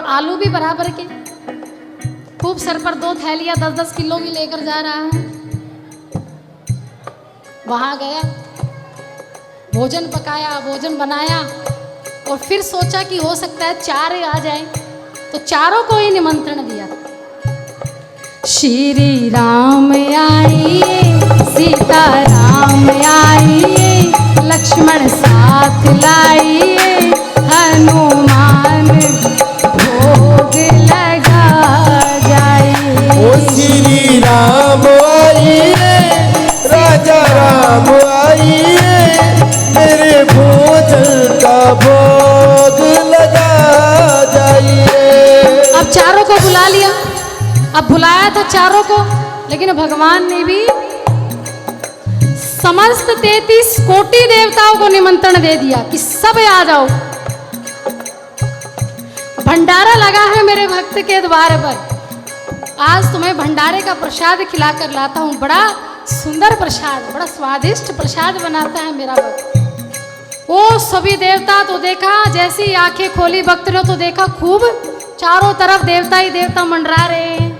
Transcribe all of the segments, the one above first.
आलू भी बराबर के, खूब सर पर 2 थैलियां 10-10 किलो की लेकर जा रहा है। वहां गया, भोजन पकाया, भोजन बनाया और फिर सोचा कि हो सकता है 4 आ जाए, तो चारों को ही निमंत्रण दिया। श्री राम आइए, सीता राम आइए, लक्ष्मण साथ लाइए, हनुमान भोग लगा जाइए। ओ श्री राम आइए, राजा राम आइए, मेरे भोजन का भोग लगा जाइए। अब चारों को बुला लिया, अब बुलाया था चारों को, लेकिन भगवान ने भी समस्त 33 कोटि देवताओं को निमंत्रण दे दिया कि सब आ जाओ, भंडारा लगा है मेरे भक्त के द्वार पर। आज तुम्हें भंडारे का प्रसाद खिलाकर लाता हूं। बड़ा सुंदर प्रसाद, बड़ा स्वादिष्ट प्रसाद बनाता है मेरा भक्त। वो सभी देवता तो देखा, जैसी आंखें खोली भक्त ने तो देखा खूब चारों तरफ देवता ही देवता मंडरा रहे हैं।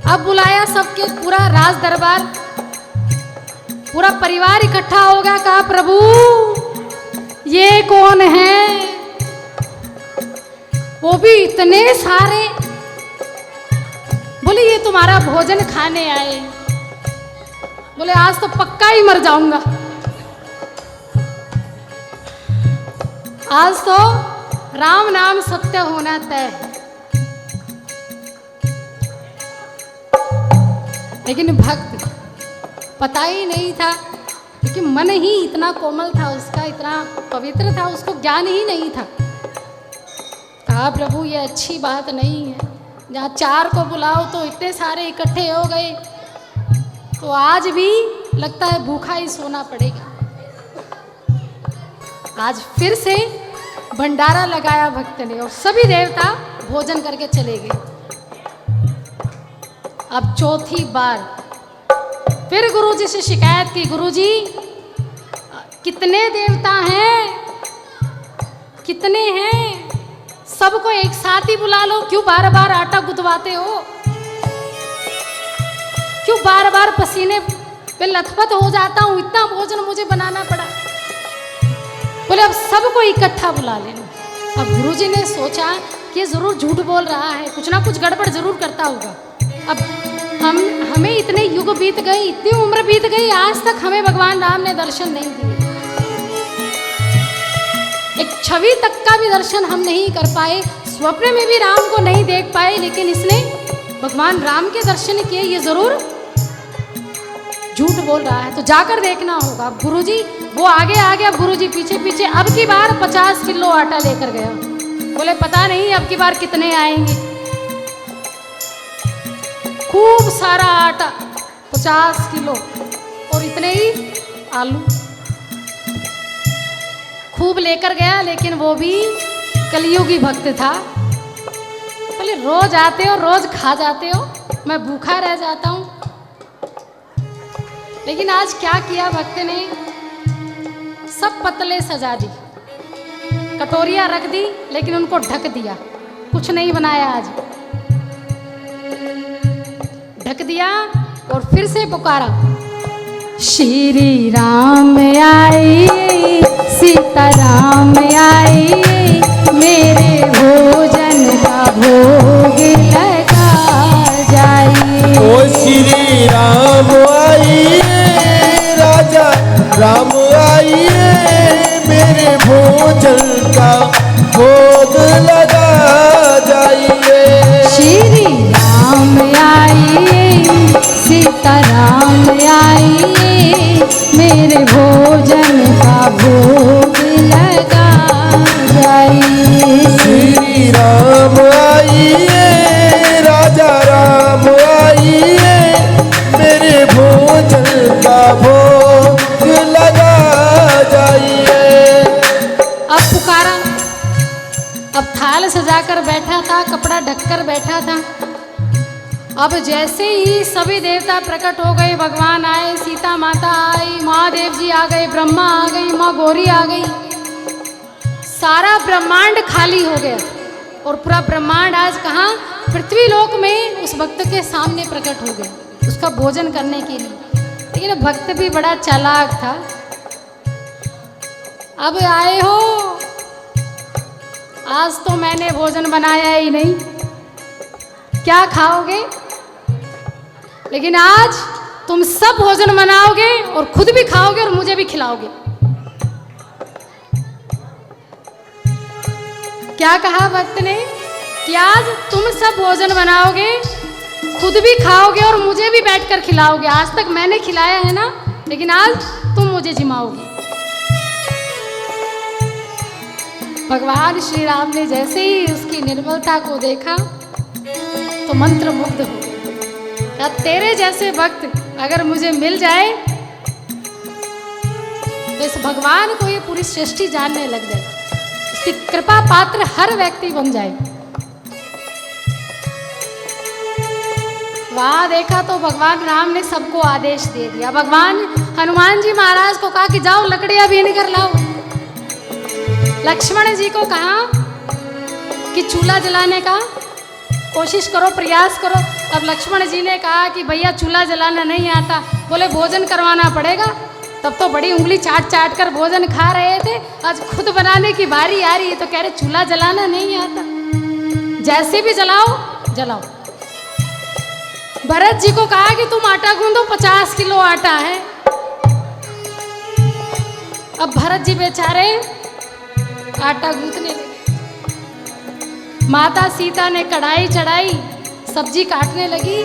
अब बुलाया सबके, पूरा राज दरबार, पूरा परिवार इकट्ठा हो गया। कहा प्रभु ये कौन है, वो भी इतने सारे। बोले ये तुम्हारा भोजन खाने आए। बोले आज तो पक्का ही मर जाऊंगा, आज तो राम नाम सत्य होना तय है। लेकिन भक्त पता ही नहीं था, क्योंकि मन ही इतना कोमल था उसका, इतना पवित्र था, उसको ज्ञान ही नहीं था। कहा प्रभु ये अच्छी बात नहीं है, जहाँ 4 को बुलाओ तो इतने सारे इकट्ठे हो गए, तो आज भी लगता है भूखा ही सोना पड़ेगा। आज फिर से भंडारा लगाया भक्त ने और सभी देवता भोजन करके चले गए। अब चौथी बार फिर गुरुजी से शिकायत की, गुरुजी कितने देवता हैं, कितने हैं, सबको एक साथ ही बुला लो, क्यों बार बार आटा गुदवाते हो, क्यों बार बार पसीने पे लथपथ हो जाता हूँ, इतना भोजन मुझे बनाना पड़ा। बोले अब सबको इकट्ठा बुला लेना। अब गुरुजी ने सोचा कि ये जरूर झूठ बोल रहा है, कुछ ना कुछ गड़बड़ जरूर करता होगा। अब हमें इतने युग बीत गए, इतनी उम्र बीत गई, आज तक हमें भगवान राम ने दर्शन नहीं दिए, एक छवि तक का भी दर्शन हम नहीं कर पाए, स्वप्न में भी राम को नहीं देख पाए, लेकिन इसने भगवान राम के दर्शन किए, ये जरूर झूठ बोल रहा है। तो जाकर देखना होगा। गुरुजी वो आगे आ गया, गुरुजी पीछे पीछे। अब की बार 50 किलो आटा लेकर गया। बोले पता नहीं अब की बार कितने आएंगे। खूब सारा आटा 50 किलो और इतने ही आलू खूब लेकर गया, लेकिन वो भी कलियुगी भक्त था। बोले रोज आते हो, रोज खा जाते हो, मैं भूखा रह जाता हूँ। लेकिन आज क्या किया भक्त ने, सब पतले सजा दी, कटोरियां रख दी, लेकिन उनको ढक दिया, कुछ नहीं बनाया। आज ढक दिया और फिर से पुकारा, श्री राम आइए, सीता राम आइए, मेरे भोजन का भोग लगा जाइए। ओ श्री राम आइए, राजा राम आइए, मेरे भोजन का भोग लगा जाइए। श्री राम आइए, सीता राम आइए, मेरे भोजन का भोग लगा जाइए। श्री राम आइए, राजा राम आइए, मेरे भोजन का भोग लगा जाइए। अब पुकारा, अब थाल सजाकर बैठा था, कपड़ा ढककर बैठा था। अब जैसे ही सभी देवता प्रकट हो गए, भगवान आए, सीता माता आई, महादेव जी आ गए, ब्रह्मा आ गई, माँ गौरी आ गई, सारा ब्रह्मांड खाली हो गया और पूरा ब्रह्मांड आज कहाँ, पृथ्वी लोक में उस भक्त के सामने प्रकट हो गया उसका भोजन करने के लिए। लेकिन भक्त भी बड़ा चालाक था। अब आए हो, आज तो मैंने भोजन बनाया ही नहीं, क्या खाओगे? लेकिन आज तुम सब भोजन बनाओगे और खुद भी खाओगे और मुझे भी खिलाओगे। क्या कहा भक्त ने कि आज तुम सब भोजन बनाओगे, खुद भी खाओगे और मुझे भी बैठकर खिलाओगे। आज तक मैंने खिलाया है ना, लेकिन आज तुम मुझे जिमाओगे। भगवान श्री राम ने जैसे ही उसकी निर्मलता को देखा तो मंत्र मुग्ध हो गए। तेरे जैसे भक्त अगर मुझे मिल जाए तो इस भगवान को ये पूरी सृष्टि जानने लग जाए, इसकी कृपा पात्र हर व्यक्ति बन जाए। वहां देखा तो भगवान राम ने सबको आदेश दे दिया। भगवान हनुमान जी महाराज को कहा कि जाओ लकड़ियां बीन कर लाओ। लक्ष्मण जी को कहा कि चूल्हा जलाने का कोशिश करो, प्रयास करो। अब लक्ष्मण जी ने कहा कि भैया चूल्हा जलाना नहीं आता। बोले भोजन करवाना पड़ेगा। तब तो बड़ी उंगली चाट चाट कर भोजन खा रहे थे, आज खुद बनाने की बारी आ रही है तो कह रहे चूल्हा जलाना नहीं आता। जैसे भी जलाओ जलाओ। भरत जी को कहा कि तुम आटा गूंदो, 50 किलो आटा है। अब भरत जी बेचारे आटा गूंथने लगे। माता सीता ने कढ़ाई चढ़ाई, सब्जी काटने लगी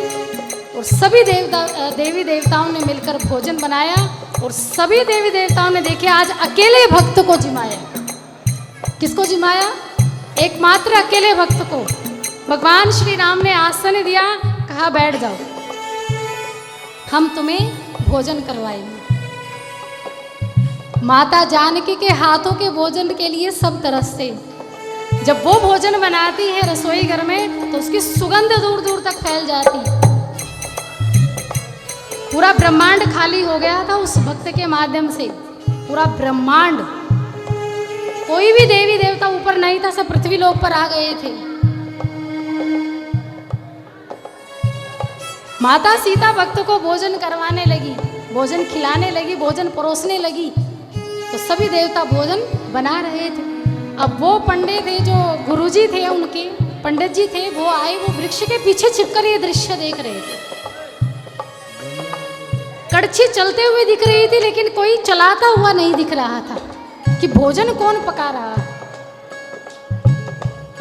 और सभी देवी देवताओं ने मिलकर भोजन बनाया और सभी देवी देवताओं ने देखे आज अकेले भक्त को जिमाया। किसको जिमाया? एकमात्र अकेले भक्त को। भगवान श्री राम ने आसन दिया, कहा बैठ जाओ, हम तुम्हें भोजन करवाएंगे। माता जानकी के हाथों के भोजन के लिए सब तरसते। जब वो भोजन बनाती है रसोई घर में तो उसकी सुगंध दूर दूर तक फैल जाती। पूरा ब्रह्मांड खाली हो गया था उस भक्त के माध्यम से। पूरा ब्रह्मांड, कोई भी देवी देवता ऊपर नहीं था, सब पृथ्वी लोक पर आ गए थे। माता सीता भक्त को भोजन करवाने लगी, भोजन खिलाने लगी, भोजन परोसने लगी तो सभी देवता भोजन बना रहे थे। अब वो पंडित थे, जो गुरुजी थे, उनके पंडित जी थे, वो आए, वो वृक्ष के पीछे छिपकर ये दृश्य देख रहे थे। कड़छी चलते हुए दिख रही थी लेकिन कोई चलाता हुआ नहीं दिख रहा था कि भोजन कौन पका रहा।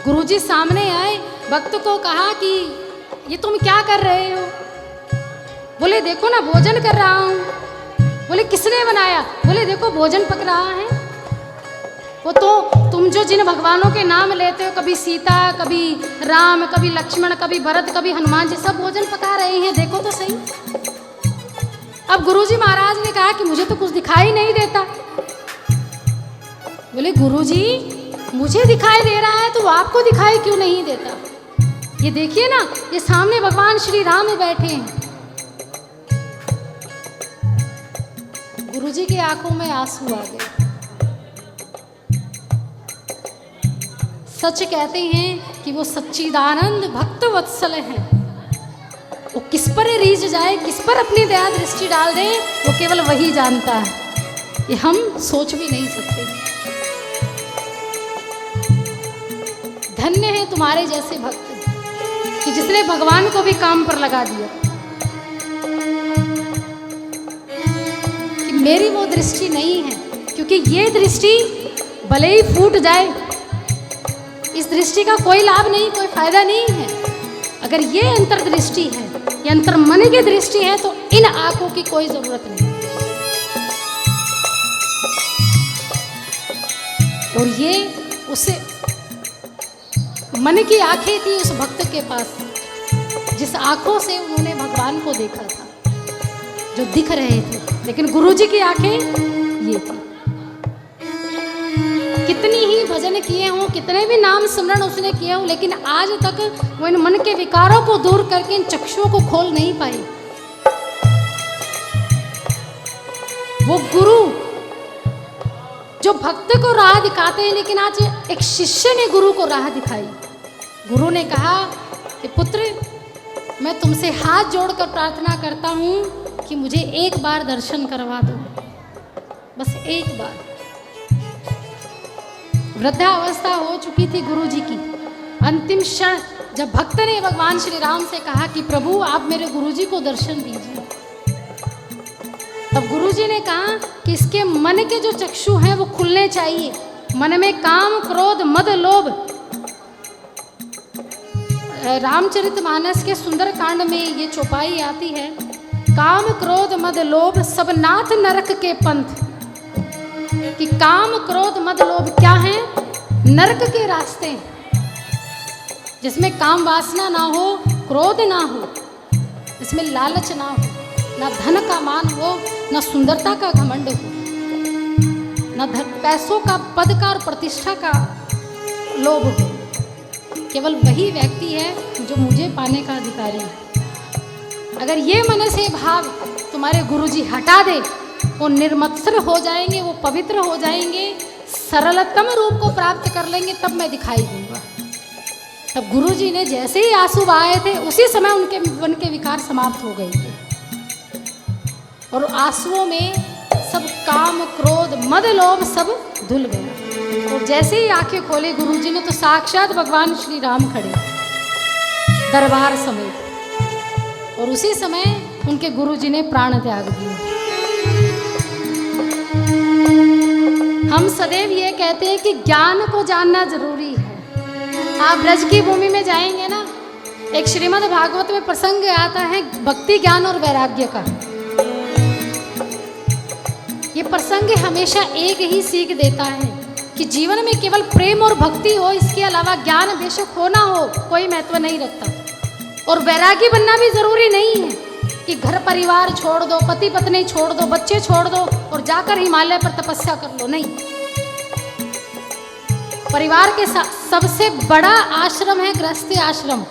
गुरुजी सामने आए, भक्त को कहा कि ये तुम क्या कर रहे हो? बोले देखो ना भोजन कर रहा हूँ। बोले किसने बनाया? बोले देखो भोजन पक रहा है। वो तो तुम जो जिन भगवानों के नाम लेते हो, कभी सीता, कभी राम, कभी लक्ष्मण, कभी भरत, कभी हनुमान जी, सब भोजन पका रहे हैं, देखो तो सही। अब गुरुजी महाराज ने कहा कि मुझे तो कुछ दिखाई नहीं देता। बोले गुरुजी मुझे दिखाई दे रहा है तो आपको दिखाई क्यों नहीं देता? ये देखिए ना, ये सामने भगवान श्री राम बैठे हैं। गुरुजी की आंखों में आंसू आ गए। सच कहते हैं कि वो सच्चिदानंद भक्त वत्सल हैं। वो किस पर रीझ जाए, किस पर अपनी दया दृष्टि डाल दे, वो केवल वही जानता है। ये हम सोच भी नहीं सकते। धन्य है तुम्हारे जैसे भक्त कि जिसने भगवान को भी काम पर लगा दिया। कि मेरी वो दृष्टि नहीं है, क्योंकि ये दृष्टि भले ही फूट जाए, इस दृष्टि का कोई लाभ नहीं, कोई फायदा नहीं है। अगर ये अंतर्दृष्टि है, ये अंतर मन की दृष्टि है, तो इन आंखों की कोई जरूरत नहीं। और ये उसे मन की आंखें थी उस भक्त के पास, जिस आंखों से उन्होंने भगवान को देखा था, जो दिख रहे थे। लेकिन गुरुजी की आंखें ये थी। कितनी ही भजन किए हों, कितने भी नाम स्मरण उसने किए हों, लेकिन आज तक वो इन मन के विकारों को दूर करके इन चक्षुओं को खोल नहीं पाई। वो गुरु जो भक्त को राह दिखाते हैं, लेकिन आज एक शिष्य ने गुरु को राह दिखाई। गुरु ने कहा कि पुत्र, मैं तुमसे हाथ जोड़कर प्रार्थना करता हूँ कि मुझे एक बार दर्शन करवा दो, बस एक बार। वृद्धावस्था हो चुकी थी गुरु जी की। अंतिम क्षण जब भक्त ने भगवान श्री राम से कहा कि प्रभु आप मेरे गुरु जी को दर्शन दीजिए, तब गुरु जी ने कहा कि इसके मन के जो चक्षु हैं वो खुलने चाहिए। मन में काम, क्रोध, मद, लोभ। रामचरितमानस के सुंदरकांड में ये चौपाई आती है, काम, क्रोध, मद, लोभ सब नाथ नरक के पंथ। कि काम, क्रोध, मद, लोभ क्या है? नरक के रास्ते, जिसमें काम वासना ना हो, क्रोध ना हो, इसमें लालच ना हो, ना धन का मान हो, ना सुंदरता का घमंड हो, ना पैसों का, पद का और प्रतिष्ठा का लोभ हो। केवल वही व्यक्ति है जो मुझे पाने का अधिकारी है। अगर ये मन से भाव तुम्हारे गुरुजी हटा दे, वो निर्मत्सर हो जाएंगे, वो पवित्र हो जाएंगे, सरलतम रूप को प्राप्त कर लेंगे, तब मैं दिखाई दूंगा। तब गुरुजी ने जैसे ही आंसू बहाए थे, उसी समय उनके मन के विकार समाप्त हो गए थे, और आंसुओं में सब काम, क्रोध, मद, लोभ सब धुल गए। और जैसे ही आंखें खोले गुरुजी ने, तो साक्षात भगवान श्री राम खड़े दरबार समेत, और उसी समय उनके गुरुजी ने प्राण त्याग दिए। हम सदैव ये कहते हैं कि ज्ञान को जानना जरूरी है। आप ब्रज की भूमि में जाएंगे ना, एक श्रीमद् भागवत में प्रसंग आता है भक्ति, ज्ञान और वैराग्य का। ये प्रसंग हमेशा एक ही सीख देता है कि जीवन में केवल प्रेम और भक्ति हो, इसके अलावा ज्ञान बेशक हो ना हो, कोई महत्व नहीं रखता। और वैरागी बनना भी जरूरी नहीं है कि घर परिवार छोड़ दो, पति पत्नी छोड़ दो, बच्चे छोड़ दो और जाकर हिमालय पर तपस्या कर लो, नहीं। परिवार के सबसे बड़ा आश्रम है गृहस्थ आश्रम।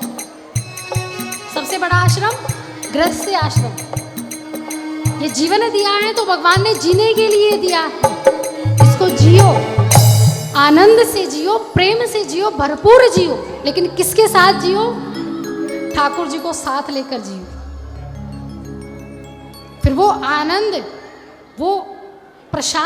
सबसे बड़ा आश्रम गृहस्थ आश्रम। ये जीवन दिया है तो भगवान ने जीने के लिए दिया है। इसको जियो, आनंद से जियो, प्रेम से जियो, भरपूर जियो, लेकिन किसके साथ जियो? ठाकुर जी को साथ लेकर जियो। फिर वो आनंद, वो प्रसाद